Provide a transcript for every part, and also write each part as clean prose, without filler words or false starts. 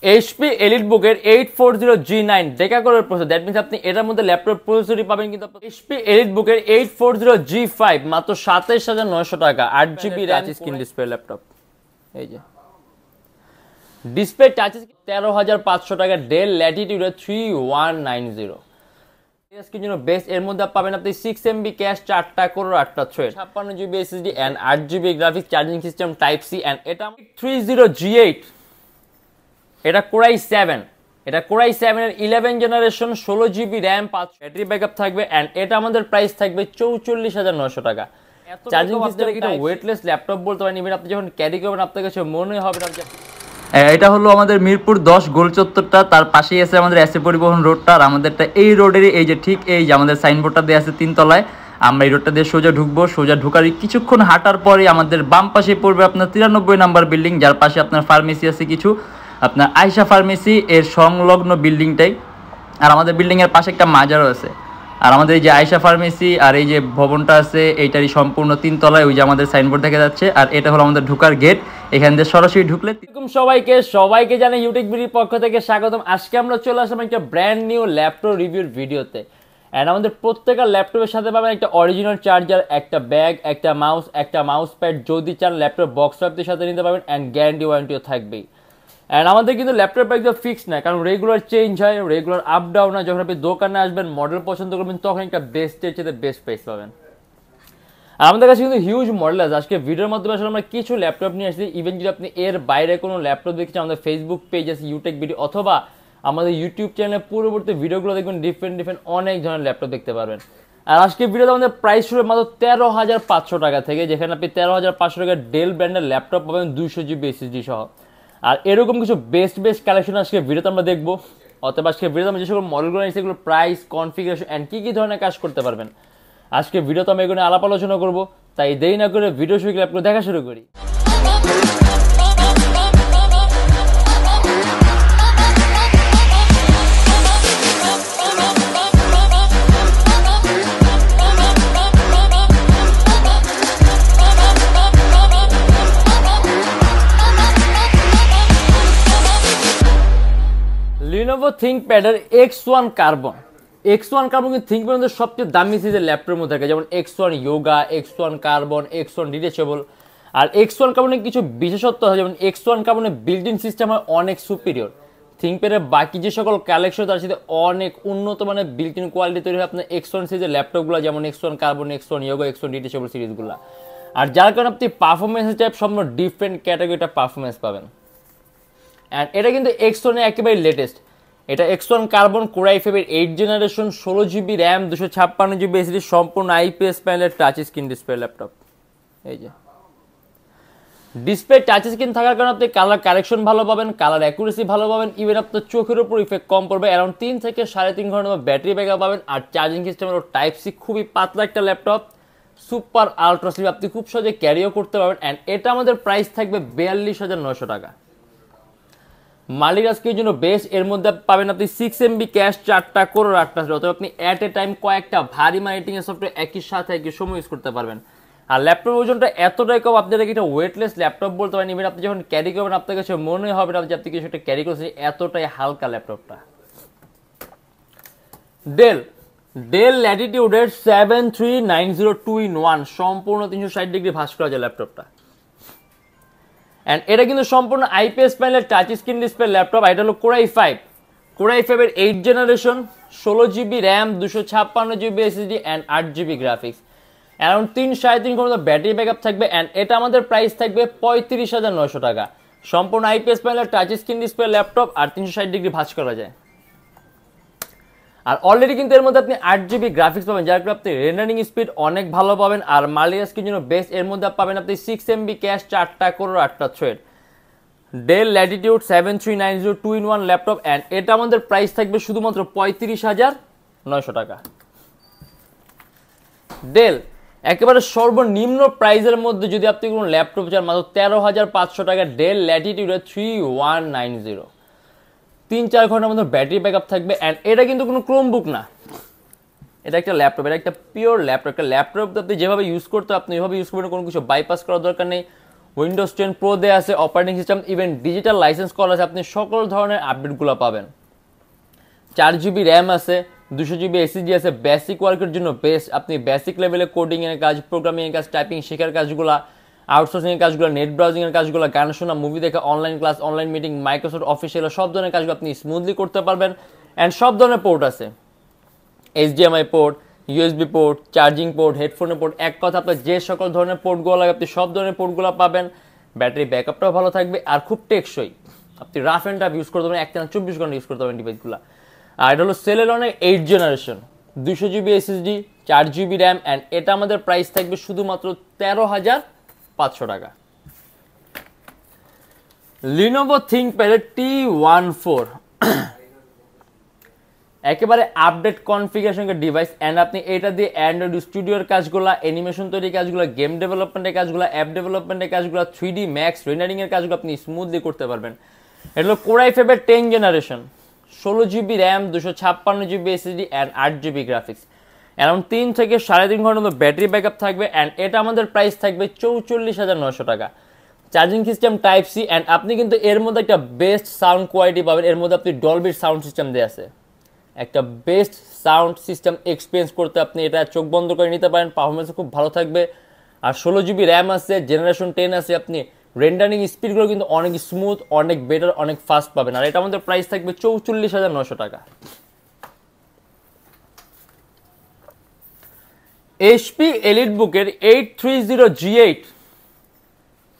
HP এলিটবুকের 840G9 ডেকা কোরের processor, that means আপনি এটার মধ্যে ল্যাপটপ প্রসেসরই পাবেন, কিন্তু এইচপি এলিটবুকের 840G5 মাত্র 27900 টাকা, 8GB RAM, screen display laptop. এই যে ডিসপ্লে টাচ 13500 টাকা, ডেল ল্যাটিটিউডের 3190। আজকের জন্য বেস্ট, এর মধ্যে পাবেন আপনি 6MB ক্যাশ, 4টা কোর, 8টা thread, 56GB SSD and 8GB graphics, charging system type C, and এটা 30G8, এটা কোরাই 7, এটা কোরাই 7 এর 11 generation, 16GB RAM, 5 battery backup থাকবে, এন্ড এটা আমাদের প্রাইস থাকবে 44900 টাকা। চার্জিং সিস্টেম এটা ওয়েটলেস ল্যাপটপ বলতে পারেন, ইভেন আপনি যখন ক্যারি করবেন আপনার কাছে মনে হবে না। এটা হলো আমাদের মিরপুর 10 গোল চত্বরটা, তার পাশেই আছে আমাদের এসএ পরিবহন রোডটা, আর আমাদেরটা এই রোডেরই এই যে ঠিক এই যে আমাদের সাইনবোর্ডটা দেওয়া আছে 3 তলায়। আমরা এই রোডটা দিয়ে সোজা ঢুকবো, সোজা ঢুকার কিছুক্ষণ হাঁটার পরে আমাদের বাম পাশে পড়বে আপনার 93 নাম্বার বিল্ডিং, যার পাশে আপনার ফার্মেসি আছে কিছু, আপনার আয়শা ফার্মেসি এর সংলগ্ন বিল্ডিংটাই। আর আমাদের বিল্ডিংয়ের পাশে একটা মাজারও আছে। আর আমাদের এই যে আয়শা ফার্মেসি আর এই যে ভবনটা আছে এইটারই সম্পূর্ণ 3 তলায় ওই যে আমাদের সাইনবোর্ড দেখা যাচ্ছে, আর এটা হলো আমাদের ঢোকার গেট। এখান দিয়ে সরাসরি ঢুকলে সবাইকে জানাই ইউটেকবিডির পক্ষ থেকে স্বাগতম। আজকে আমরা চলে আসলাম একটা ব্র্যান্ড নিউ ল্যাপটপ রিভিউর ভিডিওতে। এন্ড আমাদের প্রত্যেকটা ল্যাপটপের সাথে পাবেন একটা অরিজিনাল চার্জার, একটা ব্যাগ, একটা মাউস প্যাড, যদি চান ল্যাপটপ বক্স আপনার সাথে নিতে পারবেন, এন্ড গ্যারান্টি ওয়ারেন্টিও থাকবেই। অ্যান্ড আমাদের কিন্তু ল্যাপটপ একদম ফিক্স না, কারণ রেগুলার চেঞ্জ হয়, রেগুলার আপ ডাউন হয়। যখন আপনি দোকানে আসবেন, মডেল পছন্দ করবেন, তখন একটা বেস্টের চেয়ে বেস্ট প্রাইস পাবেন। আর আমাদের কাছে কিন্তু হিউজ মডেল আছে। আজকে ভিডিওর মাধ্যমে আসলে আমরা কিছু ল্যাপটপ নিয়ে আসছি। ইভেন যদি আপনি এর বাইরে কোনো ল্যাপটপ দেখছেন, আমাদের ফেসবুক পেজ আছে ইউটেকবিডি, অথবা আমাদের ইউটিউব চ্যানেলে পূর্ববর্তী ভিডিওগুলো দেখবেন, ডিফারেন্ট অনেক ধরনের ল্যাপটপ দেখতে পারবেন। আর আজকে ভিডিওতে আমাদের প্রাইস শুরু মাত্র 13500 টাকা থেকে, যেখানে আপনি 13500 টাকা ডেল ব্র্যান্ডের ল্যাপটপ পাবেন 200GB SSD সহ। আর এরকম কিছু বেস্ট কালেকশন আজকে ভিডিওতে আমরা দেখবো, অথবা আজকে ভিডিওতে আমরা যে সকল মডেলগুলো নিয়েছি সেগুলো প্রাইস, কনফিগারেশন এন্ড কি ধরনের কাজ করতে পারবেন আজকে ভিডিওতে আমরা এগুলো আলাপ আলোচনা করবো। তাই দেরি না করে ভিডিও শুরু করে আপনাকে দেখা শুরু করি। লিনোভো থিংকপ্যাডের X1 কার্বন কিন্তু থিংকপ্যাডের সবচেয়ে দামি সিরিজের ল্যাপটপের মধ্যে থাকে, যেমন X1 yoga, X1 carbon, X1 detachable. আর X1 কার্বনের কিছু বিশেষত্ব আছে, যেমন X1 কার্বনের বিল্ট ইন সিস্টেম হয় অনেক সুপিরিয়র। থিংকপ্যাডের বাকি যে সকল কালেকশন তার সাথে অনেক উন্নত মানের বিল্ট ইন কোয়ালিটি তৈরি হয় আপনার X1 সিরিজের ল্যাপটপগুলো, যেমন X1 carbon, X1 yoga, X1 detachable সিরিজগুলো। আর যার কারণে আপনি পারফরমেন্স টাইপ সম্পূর্ণ ডিফারেন্ট ক্যাটাগরিটা পারফরমেন্স পাবেন। অ্যান্ড এটা কিন্তু X1 এর একেবারে লেটেস্ট। এটা X1 কার্বন কোরাই 5 এর 8 generation, 16GB RAM, 256GB SSD, সম্পূর্ণ আইপিএস প্যানেলের টাচ স্ক্রিন ডিসপ্লে ল্যাপটপ। এই যে ডিসপ্লে টাচ স্ক্রিন থাকার কারণে আপনি কালার কারেকশন ভালো পাবেন, কালার অ্যাকুরেসি ভালো পাবেন, ইভেন আপনার চোখের উপর ইফেক্ট কম পড়বে, অ্যারাউন্ড 3 থেকে 3.5 ঘন্টা ব্যাটারি ব্যাকআপ পাবেন। আর চার্জিং সিস্টেমের টাইপ সি, খুবই পাতলা একটা ল্যাপটপ, সুপার আলট্রা স্লিম, আপনি খুব সহজে ক্যারিও করতে পারবেন। অ্যান্ড এটা আমাদের প্রাইস থাকবে 42900 টাকা। মালিক আজকের জন্য বেস্ট, এর মধ্যে পাবেন আপনি 6MB ক্যাশ, 4টা কোর, 8টা থ্রেড, অথবা আপনি অ্যাট এ টাইম কয়েকটা ভারী মাইটিং এর সফটওয়্যার একই সাথে একই সময় ইউজ করতে পারবেন। আর ল্যাপটপের ওজনটা এতটাই কম, আপনারা এটা ওয়েটলেস ল্যাপটপ বলতে পারেন। ইভেন আপনি যখন ক্যারি করবেন আপনার কাছে মনে হবে না যে আপনি কিছু একটা ক্যারি করছেন, এতটাই হালকা ল্যাপটপটা। ডেল ল্যাটিটিউডের 73902-in-1 সম্পূর্ণ 360 ডিগ্রি ভাঁজ করা যায় ল্যাপটপটা। অ্যান্ড এটা কিন্তু সম্পূর্ণ আইপিএস প্যানেলের টাচ স্ক্রিন ডিসপ্লে ল্যাপটপ। এটা হলো কোরাই 5 এর 8 generation, 16GB RAM, 256GB SSD and 8GB graphics, around 3.5 ঘন্টা ব্যাটারি ব্যাকআপ থাকবে। অ্যান্ড এটা আমাদের প্রাইস থাকবে 35900 টাকা। সম্পূর্ণ আইপিএস প্যানেলের টাচ স্ক্রিন ডিসপ্লে ল্যাপটপ, আর 360 ডিগ্রি ভাঁজ করা যায়। আর অলরেডি কিন্তু এর মধ্যে আপনি 8GB গ্রাফিক্স পাবেন, যার কারণে আপনি রেন্ডারিং স্পিড অনেক ভালো পাবেন। আর মালিয়াসকের জন্য বেস্ট, এর মধ্যে পাবেন আপনি 6MB ক্যাশ, 4টা কোর, 8টা thread, Dell Latitude 73902-in-1 laptop. And এটা আমাদের প্রাইস থাকবে শুধুমাত্র 35900 টাকা। ডেল একেবারে সর্বনিম্ন প্রাইসের মধ্যে যদি আপনি কোনো ল্যাপটপ চান, মাত্র 13500 টাকা, ডেল ল্যাটিটিউডের 3190, 3-4 ঘন্টার মধ্যে ব্যাটারি ব্যাকআপ থাকবে। অ্যান্ড এটা কিন্তু কোনো ক্রোমবুক না, এটা একটা ল্যাপটপ, এটা একটা পিওর ল্যাপটপ। একটা ল্যাপটপ আপনি যেভাবে ইউজ করতে আপনি এভাবে ইউজ করবেন, কোনো কিছু বাইপাস করার দরকার নেই। উইন্ডোজ 10 প্রো দেওয়া আছে, operating system, even digital licence call আছে, আপনি সকল ধরনের আপডেটগুলো পাবেন। 4 GB র্যাম আছে, 200 GB এসএসডি আছে, বেসিক ওয়ার্কের জন্য বেস্ট। আপনি বেসিক লেভেলে কোডিং এর কাজ, প্রোগ্রামিং এর কাজ, টাইপিং শেখার কাজগুলো, আউটসোর্সিং এর কাজগুলো, নেট ব্রাউজিং এর কাজগুলো, গান শোনা, মুভি দেখা, online class, online meeting, Microsoft official সব ধরনের কাজগুলো আপনি স্মুথলি করতে পারবেন। অ্যান্ড সব ধরনের পোর্ট আছে, HDMI port, USB port, charging port, হেডফোনের পোর্ট, এক কথা আপনার যে সকল ধরনের পোর্টগুলো লাগে আপনি সব ধরনের পোর্টগুলো পাবেন। ব্যাটারি ব্যাকআপটাও ভালো থাকবে আর খুব টেকসই, আপনি রাফ অ্যান্ড টাফ ইউজ করতে পারবেন, একটানা 24 ঘন্টা ইউজ করতে পারবেন ডিভাইসগুলো। আর এটা হলো সেলেরনের 8th generation, 200 GB SSD, 4 GB RAM, and এটা আমাদের প্রাইস থাকবে শুধুমাত্র 13,500 টাকা। লিনোভো থিংকপ্যাড T14 একেবারে আপডেট কনফিগারেশনের ডিভাইস, অ্যান্ড আপনি এটা দিয়ে অ্যান্ড্রয়েড স্টুডিওর কাজগুলো, অ্যানিমেশন তৈরির কাজগুলো, গেম ডেভেলপমেন্টের কাজগুলো, অ্যাপ ডেভেলপমেন্টের কাজগুলো, 3D ম্যাক্স রেন্ডারিং এর কাজগুলো আপনি স্মুথলি করতে পারবেন। এটা হলো কোর i5 এর 10th generation, 16 GB RAM, 256 GB SSD, and 8 GB graphics. Around 3 থেকে 3.5 ঘন্টার মতো ব্যাটারি ব্যাকআপ থাকবে, অ্যান্ড এটা আমাদের প্রাইস থাকবে 44,900 টাকা। Charging system type C, and আপনি কিন্তু এর মধ্যে একটা বেস্ট সাউন্ড কোয়ালিটি পাবেন। এর মধ্যে আপনি ডলবির সাউন্ড সিস্টেম দেওয়া আছে, একটা বেস্ট সাউন্ড সিস্টেম এক্সপিরিয়েন্স করতে আপনি এটা চোখ বন্ধ করে নিতে পারেন, পারফরমেন্স খুব ভালো থাকবে। আর 16 GB র্যাম আছে, জেনারেশন 10 আছে, আপনি রেন্ডারিং স্পিডগুলো কিন্তু অনেক স্মুথ, অনেক বেটার, অনেক ফাস্ট পাবেন। আর এটা আমাদের প্রাইস থাকবে 44,900 টাকা। HP এলিটবুকের 830G8,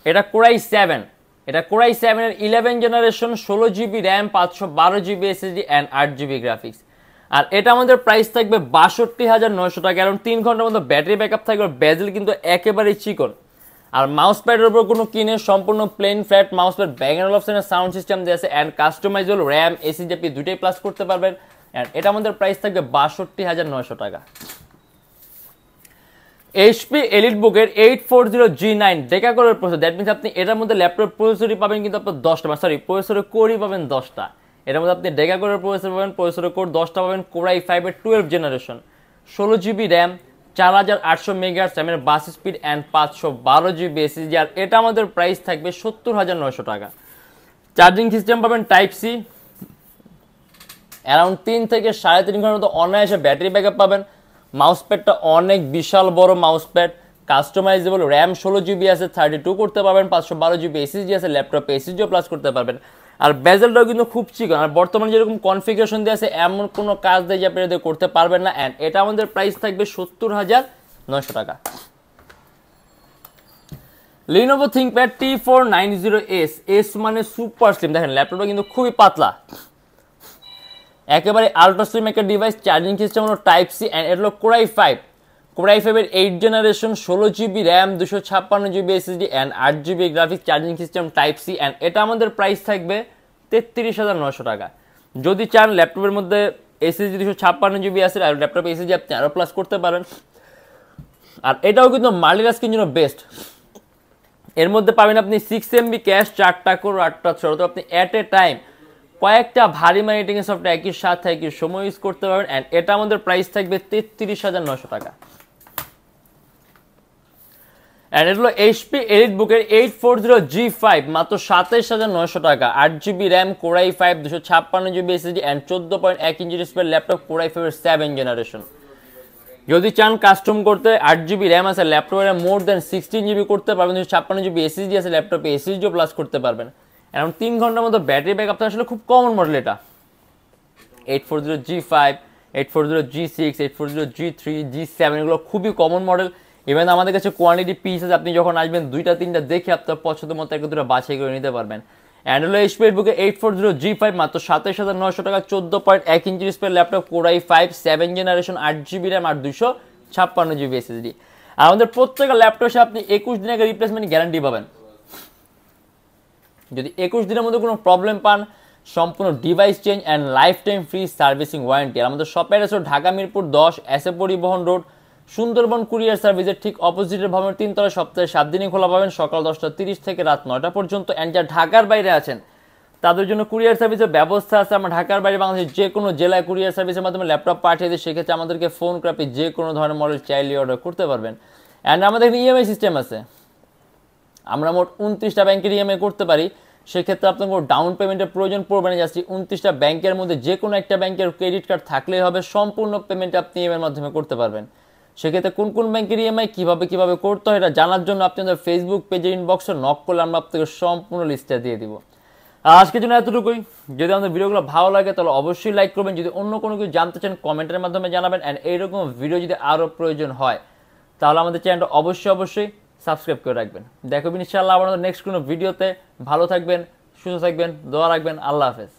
এটা কোর i7, এটা কোর i7 এর 11th generation, 16 GB RAM, 512 GB SSD, and 8 GB graphics. আর এটা আমাদের প্রাইস থাকবে 62,900 টাকা। কারণ 3 ঘন্টার মতো ব্যাটারি ব্যাকআপ থাকবে, বেজেল কিন্তু একেবারেই চিকন। আর মাউস প্যাডের উপর কোনো কিনে সম্পূর্ণ plain flat mouse pad, Bang and অপশনের সাউন্ড সিস্টেম দেওয়া আছে, অ্যান্ড কাস্টমাইজেবল র্যাম, এসএসডি আপনি দুইটাই প্লাস করতে পারবেন। অ্যান্ড এটা আমাদের প্রাইস থাকবে 62,900 টাকা। HP এলিটবুকের 840G9 ডেকাকোরের প্রসেসর, দ্যাট মিনস আপনি এটার মধ্যে ল্যাপটপ প্রসেসরই পাবেন কিন্তু আপনার 10টা, সরি প্রসেসরের কোরই পাবেন 10টা। এটার মধ্যে আপনি ডেকাকোরের প্রসেসর পাবেন, প্রসেসরের কোর 10টা পাবেন। কোর i5 এর 12th generation, 16 GB RAM, 4800 megahertz র্যামের bus speed, and 512 GB SSD। আর এটা আমাদের প্রাইস থাকবে 70,900 টাকা। চার্জিং সিস্টেম পাবেন টাইপ সি, অ্যারাউন্ড 3 থেকে 3.5 ঘন্টার মতো অনায়াসে ব্যাটারি ব্যাকআপ পাবেন। মাউস প্যাডটা অনেক বিশাল বড় mouse pad, customisable RAM 16 GB আছে, 32 করতে পারবেন, 512 GB SSD আছে, ল্যাপটপে এসএসডিও প্লাস করতে পারবেন। আর বেজেলটাও কিন্তু খুব চিকন, আর বর্তমানে যেরকম কনফিগারেশন দেওয়া আছে এমন কোনো কাজ দিয়ে যে আপনি এটা করতে পারবেন না। অ্যান্ড এটা আমাদের প্রাইস থাকবে 70,900 টাকা। লিনোভো থিংকপ্যাড T490S, এস মানে সুপার স্লিম। দেখেন ল্যাপটপটা কিন্তু খুবই পাতলা, একেবারে আলট্রা স্লিম একটা ডিভাইস। চার্জিং সিস্টেম হলো টাইপ সি, অ্যান্ড এটা হলো কোর i5 এর 8th generation, 16 GB RAM, 256 GB SSD, and 8 GB graphics. Charging system type C, and এটা আমাদের প্রাইস থাকবে 33,900 টাকা। যদি চান ল্যাপটপের মধ্যে SSD 256 GB আছে, আর ল্যাপটপে SSD আপনি আরও প্লাস করতে পারেন। আর এটাও কিন্তু মাল্টিটাস্কিং জন্য বেস্ট। এর মধ্যে পাবেন আপনি 6 MB ক্যাশ, 4টা কোর, 8টা থ্রেড, তো আপনি অ্যাট এ টাইম কয়েকটা ভারী মাইটিং এর সফটওয়্যার একই সাথে একই সময় ইউজ করতে পারবেন। অ্যান্ড এটা আমাদের প্রাইস থাকবে 33,900 টাকা। অ্যান্ড এটা হলো HP এলিটবুকের 840G5, মাত্র 27,900 টাকা। 8 GB RAM, core i5, 256 GB SSD, and 14.1 inch display laptop, core i5 এর 7th জেনারেশন। যদি চান কাস্টম করতে, 8 GB র্যাম আছে, ল্যাপটপে মোর দেন 16 GB করতে পারবেন, 256 GB SSD আছে, ল্যাপটপে এসএসডিও প্লাস করতে পারবেন। অ্যারাউন্ড 3 ঘন্টার মতো ব্যাটারি ব্যাকআপ আসলে খুব কমন মডেল এটা। 840G5, 840G6, 840G3, G7 এগুলো খুবই কমন মডেল। ইভেন আমাদের কাছে কোয়ান্টিটি পিস আছে, আপনি যখন আসবেন 2-3টা দেখে আপনার পছন্দ মতো একটা দুটো বাছাই করে নিতে পারবেন। অ্যান্ড হলো HP এলিটবুকের 840G5, মাত্র 27,900 টাকা, 14.1 inch display laptop, core i5, 7th generation, 8 GB RAM, আর 256 GB SSD। আর আমাদের প্রত্যেকটা ল্যাপটপে আপনি 21 দিনের রিপ্লেসমেন্ট গ্যারান্টি পাবেন। যদি 21 দিনের মধ্যে কোনো প্রবলেম পান, সম্পূর্ণ device change and lifetime free servicing warranty. আর আমাদের শপের অ্যাড্রেস ঢাকা মিরপুর 10, এসএ পরিবহন রোড, সুন্দরবন কুরিয়ার সার্ভিসের ঠিক অপোজিটের ভবনের 3 তলায়। সপ্তাহে 7 দিনই খোলা পাবেন, সকাল 10টা 30 থেকে রাত 9টা পর্যন্ত। অ্যান্ড যারা ঢাকার বাইরে আছেন তাদের জন্য কুরিয়ার সার্ভিসের ব্যবস্থা আছে। আমরা ঢাকার বাইরে বাংলাদেশের যে কোনো জেলায় কুরিয়ার সার্ভিসের মাধ্যমে ল্যাপটপ পাঠিয়ে দিই, সেক্ষেত্রে আমাদেরকে ফোন করে আপনি যে কোনো ধরনের মডেল চাইলে অর্ডার করতে পারবেন। অ্যান্ড আমাদের ইএমআই সিস্টেম আছে, আমরা মোট 29টা ব্যাংকের ইএমআই করতে পারি। সেক্ষেত্রে আপনার কোনো ডাউন পেমেন্টের প্রয়োজন পড়বে না। জাস্ট 29টা ব্যাংকের মধ্যে যে কোনো একটা ব্যাংকের ক্রেডিট কার্ড থাকলেই হবে, সম্পূর্ণ পেমেন্ট আপনি ইএমআইয়ের মাধ্যমে করতে পারবেন। সেক্ষেত্রে কোন কোন ব্যাংকের ইএমআই কীভাবে করতে হয় এটা জানার জন্য আপনি আমাদের ফেসবুক পেজের ইনবক্সে নক করলে আমরা আপনাকে সম্পূর্ণ লিস্টটা দিয়ে দিব। আজকের জন্য এতটুকুই। যদি আমাদের ভিডিওগুলো ভালো লাগে তাহলে অবশ্যই লাইক করবেন। যদি অন্য কোনো কিছু জানতে চান কমেন্টের মাধ্যমে জানাবেন। অ্যান্ড এইরকম ভিডিও যদি আরও প্রয়োজন হয় তাহলে আমাদের চ্যানেলটা অবশ্যই সাবস্ক্রাইব করে রাখবেন। দেখবেন ইনশাআল্লাহ আবার নেক্সট কোনো ভিডিওতে। ভালো থাকবেন, সুস্থ থাকবেন, দোয়া রাখবেন। আল্লাহ হাফেজ।